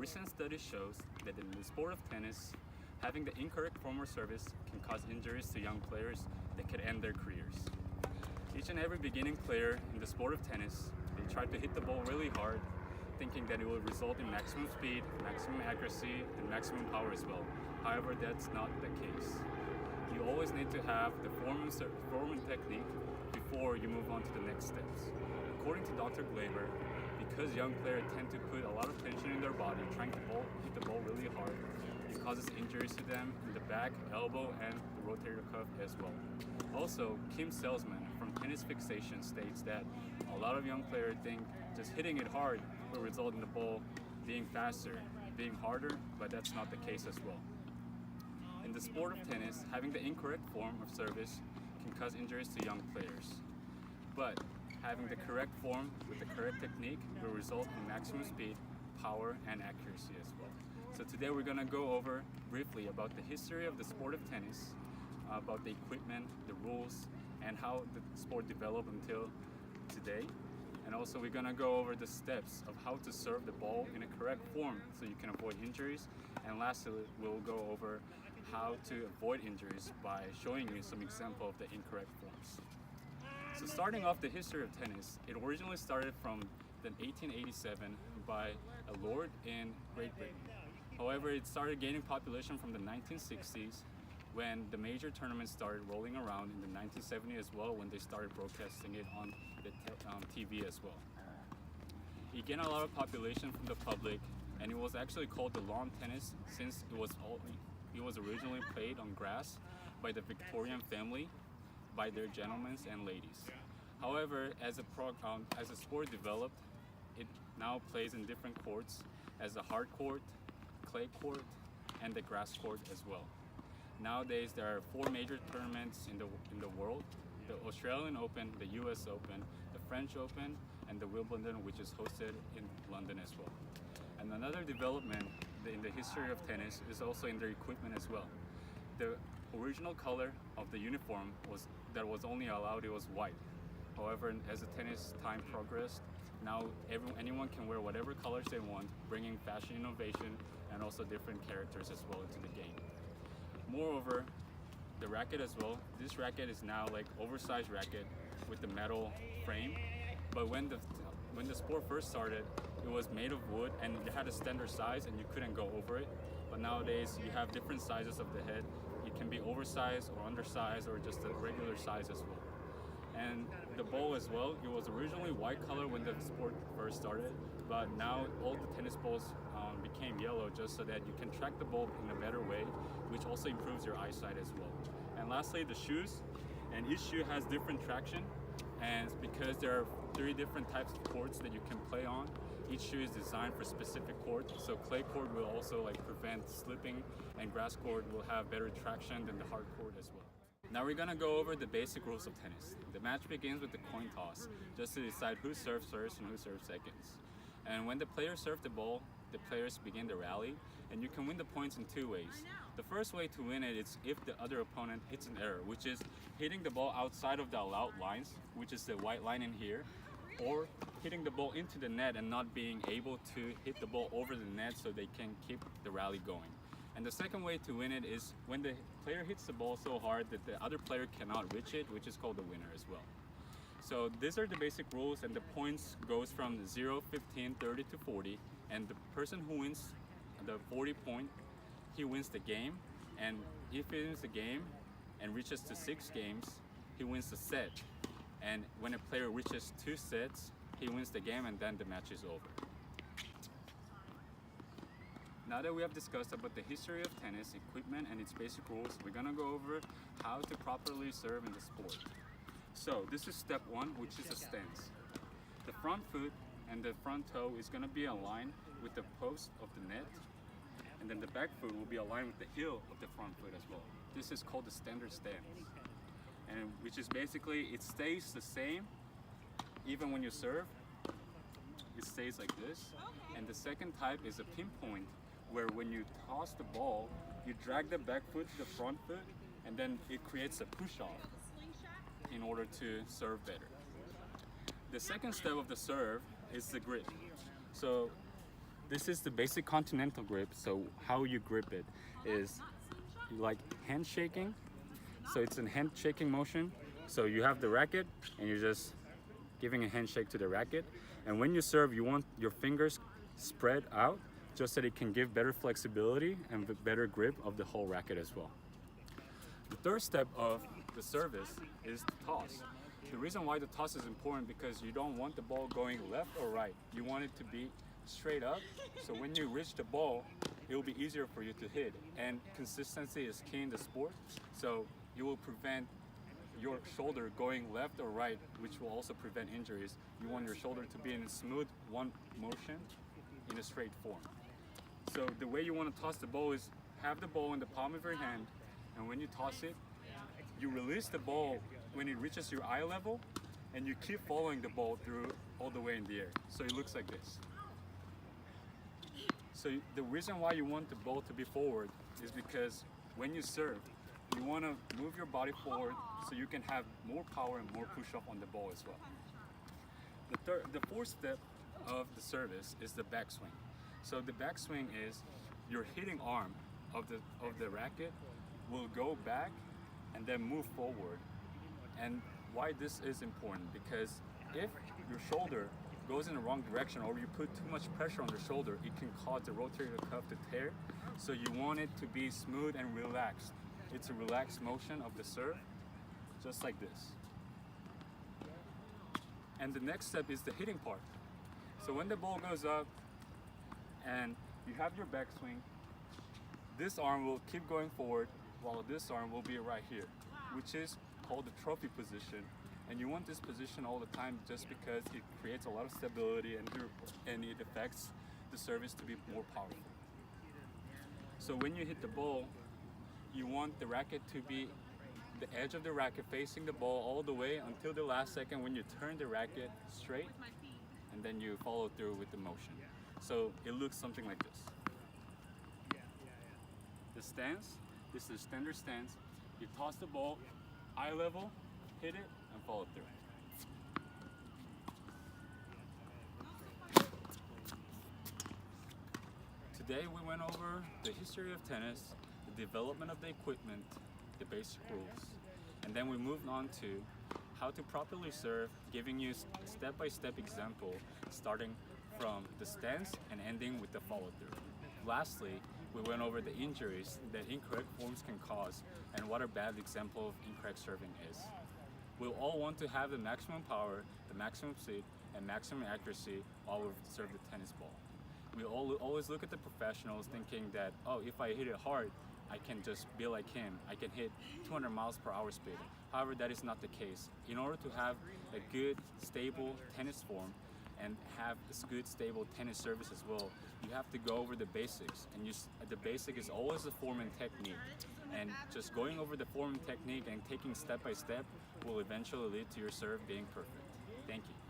Recent study shows that in the sport of tennis, having the incorrect form of service can cause injuries to young players that could end their careers. Each and every beginning player in the sport of tennis, they try to hit the ball really hard, thinking that it will result in maximum speed, maximum accuracy, and maximum power as well. However, that's not the case. You always need to have the form and technique before you move on to the next steps. According to Dr. Glaber, because young players tend to put a lot of tension in their body, trying to hit the ball really hard, it causes injuries to them in the back, elbow, and the rotator cuff as well. Also, Kim Salzman from Tennis Fixation states that a lot of young players think just hitting it hard will result in the ball being faster, being harder, but that's not the case as well. In the sport of tennis, having the incorrect form of service can cause injuries to young players. But having the correct form with the correct technique will result in maximum speed, power, and accuracy as well. So today we're going to go over briefly about the history of the sport of tennis, about the equipment, the rules, and how the sport developed until today. And also we're going to go over the steps of how to serve the ball in a correct form so you can avoid injuries. And lastly, we'll go over how to avoid injuries by showing you some example of the incorrect forms. So starting off the history of tennis, it originally started from the 1887 by a lord in Great Britain. However, it started gaining population from the 1960s when the major tournaments started rolling around in the 1970s as well, when they started broadcasting it on the TV as well. It gained a lot of population from the public, and it was actually called the lawn tennis since it was originally played on grass by the Victorian family, by their gentlemen and ladies. However, as a sport developed, it now plays in different courts, as a hard court, clay court, and the grass court as well. Nowadays, there are 4 major tournaments in the world: the Australian Open, the US Open, the French Open, and the Wimbledon, which is hosted in London as well. And another development in the history of tennis is also in their equipment as well. The original color of the uniform was only allowed, it was white. However, as the tennis time progressed, now anyone can wear whatever colors they want, bringing fashion innovation and also different characters as well into the game. Moreover, the racket as well. This racket is now like oversized racket with the metal frame. But when the sport first started, it was made of wood and it had a standard size and you couldn't go over it. But nowadays you have different sizes of the head. It can be oversized or undersized or just a regular size as well. And the ball as well, it was originally white color when the sport first started, but now all the tennis balls became yellow just so that you can track the ball in a better way, which also improves your eyesight as well. And lastly, the shoes, and each shoe has different traction, and because there are 3 different types of courts that you can play on, each shoe is designed for specific court. So clay court will also prevent slipping, and grass court will have better traction than the hard court as well. Now we're gonna go over the basic rules of tennis. The match begins with the coin toss, just to decide who serves first and who serves seconds. And when the players serve the ball, the players begin the rally, and you can win the points in 2 ways. The first way to win it is if the other opponent hits an error, which is hitting the ball outside of the allowed lines, which is the white line in here, or hitting the ball into the net and not being able to hit the ball over the net so they can keep the rally going. And the second way to win it is when the player hits the ball so hard that the other player cannot reach it, which is called the winner as well. So these are the basic rules, and the points goes from 0, 15, 30 to 40, and the person who wins the 40 point, he wins the game, and if he wins the game and reaches to 6 games, he wins the set. And when a player reaches 2 sets, he wins the game, and then the match is over. Now that we have discussed about the history of tennis, equipment, and its basic rules, we're gonna go over how to properly serve in the sport. So this is step 1, which is a stance. The front foot and the front toe is gonna be aligned with the post of the net, and then the back foot will be aligned with the heel of the front foot as well. This is called the standard stance, and which is basically, it stays the same even when you serve. It stays like this. And the second type is a pinpoint, where when you toss the ball, you drag the back foot to the front foot, and then it creates a push-off in order to serve better. The second step of the serve is the grip. So This is the basic continental grip. So how you grip it is like handshaking. So it's a handshaking motion. So you have the racket and you're just giving a handshake to the racket. And when you serve, you want your fingers spread out just so that it can give better flexibility and better grip of the whole racket as well. The third step of the service is the toss. The reason why the toss is important because you don't want the ball going left or right. You want it to be straight up. So when you reach the ball, it will be easier for you to hit. And consistency is key in the sport. So you will prevent your shoulder going left or right, which will also prevent injuries. You want your shoulder to be in a smooth one motion in a straight form. So the way you want to toss the ball is have the ball in the palm of your hand, and when you toss it, you release the ball when it reaches your eye level, and you keep following the ball through all the way in the air. So it looks like this. So the reason why you want the ball to be forward is because when you serve, you want to move your body forward so you can have more power and more push-up on the ball as well. The fourth step of the service is the backswing. So the backswing is your hitting arm of the racket will go back and then move forward. And why this is important, because if your shoulder goes in the wrong direction or you put too much pressure on the shoulder, it can cause the rotator cuff to tear. So you want it to be smooth and relaxed. It's a relaxed motion of the serve, just like this. And the next step is the hitting part. So when the ball goes up and you have your backswing, this arm will keep going forward while this arm will be right here, which is called the trophy position. And you want this position all the time just because it creates a lot of stability and it affects the service to be more powerful. So when you hit the ball, you want the racket to be the edge of the racket facing the ball all the way until the last second when you turn the racket straight and then you follow through with the motion. So it looks something like this. The stance, this is standard stance. You toss the ball, eye level, hit it, and follow through. Today we went over the history of tennis, the development of the equipment, the basic rules, and then we moved on to how to properly serve, giving you step-by-step example, starting from the stance and ending with the follow-through. Lastly, we went over the injuries that incorrect forms can cause and what a bad example of incorrect serving is. We'll all want to have the maximum power, the maximum speed, and maximum accuracy while we serve the tennis ball. We always look at the professionals thinking that, oh, if I hit it hard, I can just be like him. I can hit 200 miles per hour speed. However, that is not the case. In order to have a good, stable tennis form and have this good, stable tennis service as well, you have to go over the basics. And the basic is always the form and technique. And just going over the form and technique and taking step by step will eventually lead to your serve being perfect. Thank you.